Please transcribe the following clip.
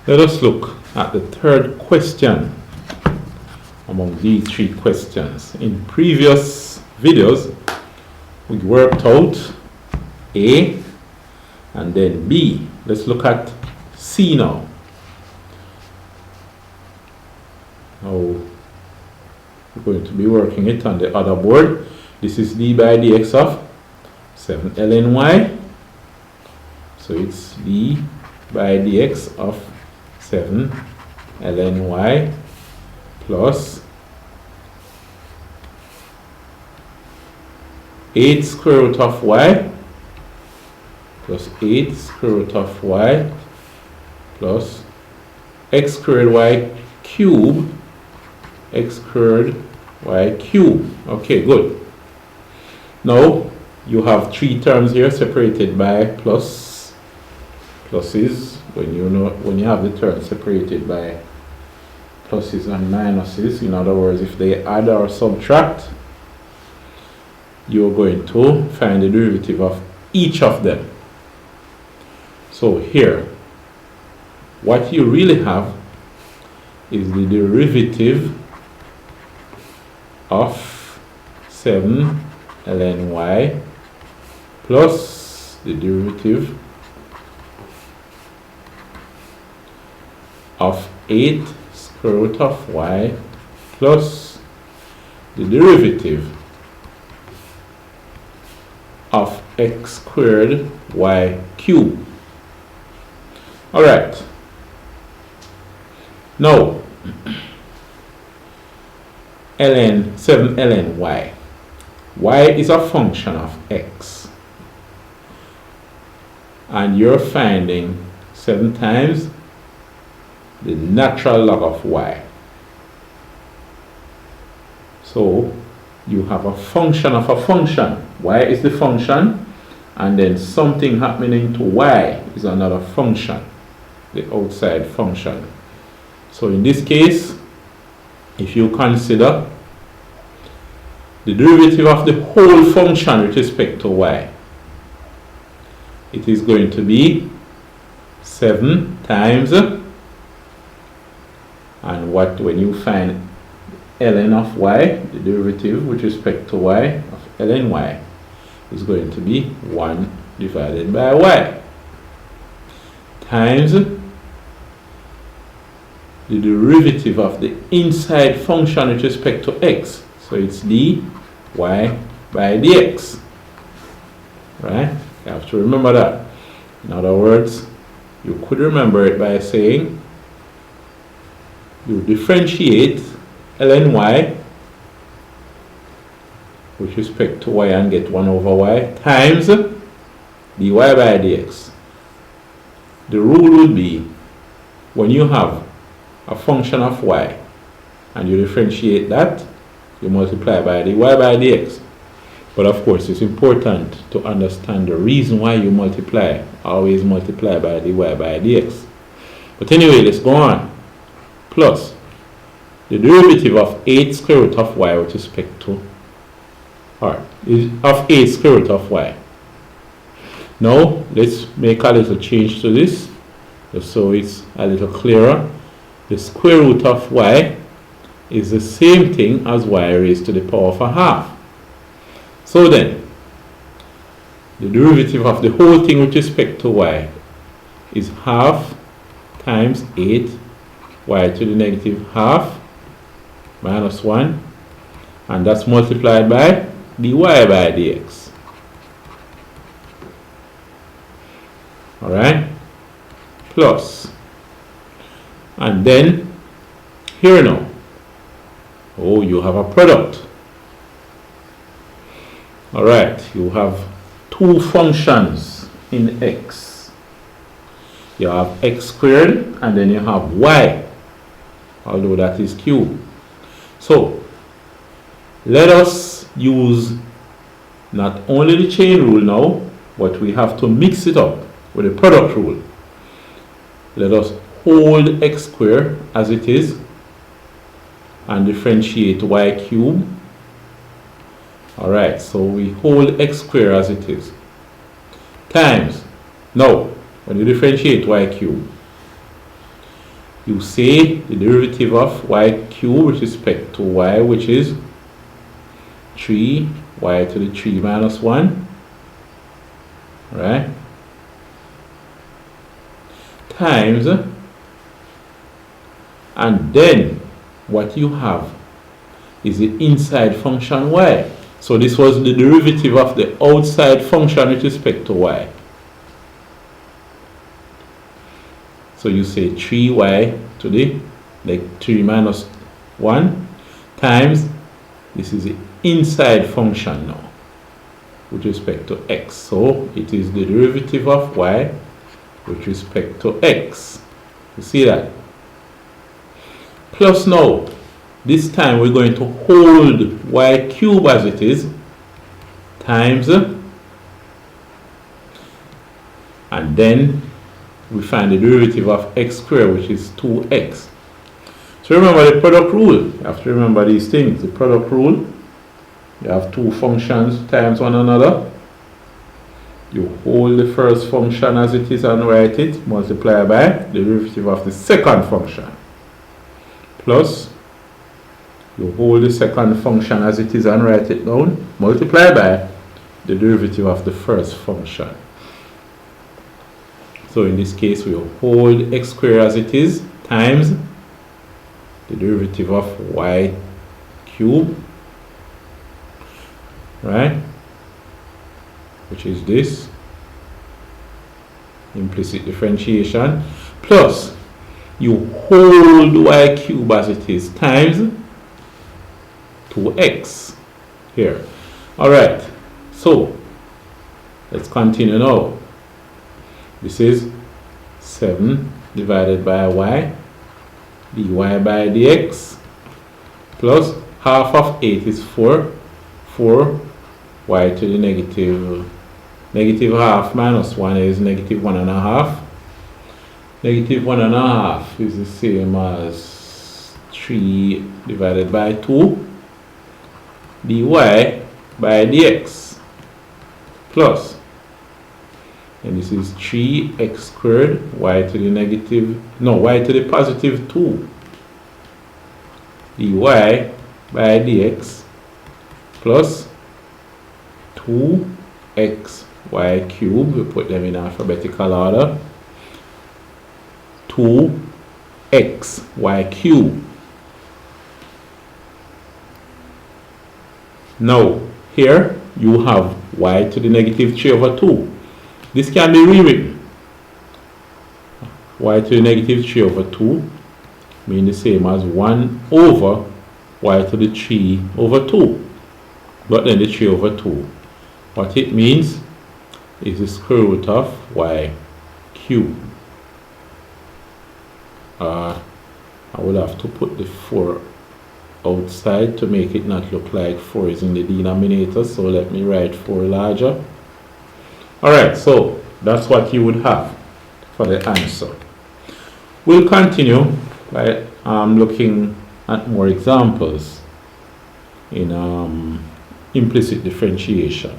Let us look at the third question among these three questions. In previous videos, we worked out A and then B. Let's look at C now. Now, we're going to be working it on the other board. This is d by dx of 7 ln y. So it's d by dx of 7 ln y plus 8 square root of y plus 8 square root of y plus x squared y cube x squared y cube. Okay, good. Now you have three terms here separated by pluses. When you have the terms separated by pluses and minuses, in other words, if they add or subtract, you're going to find the derivative of each of them. So here, what you really have is the derivative of 7 ln y plus the derivative of 8 square root of y plus the derivative of x squared y cube. All right. Now, 7 ln y. Y is a function of x. And you're finding 7 times the natural log of y. So you have a function of a function. Y is the function, and then something happening to y is another function, the outside function. So in this case, if you consider the derivative of the whole function with respect to y, it is going to be 7 times, and when you find ln of y, the derivative with respect to y of ln y is going to be 1 divided by y times the derivative of the inside function with respect to x. So it's dy by dx. Right? You have to remember that. In other words, you could remember it by saying you differentiate ln y with respect to y and get 1 over y times dy by dx. The rule would be when you have a function of y and you differentiate that, you multiply by dy by dx. But of course, it's important to understand the reason why you multiply. Always multiply by dy by dx. But anyway, let's go on. Plus the derivative of 8 square root of y with respect to of 8 square root of y. Now let's make a little change to this just so it's a little clearer. The square root of y is the same thing as y raised to the power of a half. So then, the derivative of the whole thing with respect to y is half times 8 y to the negative half minus 1, and that's multiplied by dy by dx. Alright? Plus. And then, here now, you have a product. Alright, you have two functions in x. You have x squared and then you have y, although that is cube. So, let us use not only the chain rule now, but we have to mix it up with the product rule. Let us hold x squared as it is and differentiate y cube. Alright, so we hold x squared as it is times, now when you differentiate y cube, you say the derivative of y cubed with respect to y, which is 3y to the 3 minus 1, right, times, and then what you have is the inside function y. So this was the derivative of the outside function with respect to y. So you say 3y to the, like 3 minus 1 times, this is the inside function now with respect to x. So it is the derivative of y with respect to x. You see that? Plus now, this time we're going to hold y cubed as it is, times, and then we find the derivative of x squared, which is 2x. So remember the product rule. You have to remember these things. The product rule, you have two functions times one another. You hold the first function as it is and write it, multiply by the derivative of the second function. Plus, you hold the second function as it is and write it down, multiply by the derivative of the first function. So in this case, we hold x squared as it is times the derivative of y cubed, right, which is this implicit differentiation, plus you hold y cubed as it is times 2x here. Alright, so let's continue now. This is 7 divided by y, dy by dx, plus half of 8 is 4, 4 y to the negative half minus 1 is negative 1.5. Negative 1.5 is the same as 3 divided by 2 dy by dx, plus, and this is 3x squared y to the positive 2 dy by dx, plus 2xy cubed, we put them in alphabetical order, 2xy cubed. Now, here you have y to the negative 3 over 2. This can be rewritten. Y to the negative 3 over 2 mean the same as 1 over y to the 3 over 2. But then the 3 over 2. What it means is the square root of y cubed. I will have to put the 4 outside to make it not look like 4 is in the denominator, so let me write 4 larger. Alright, so that's what you would have for the answer. We'll continue by looking at more examples in implicit differentiation.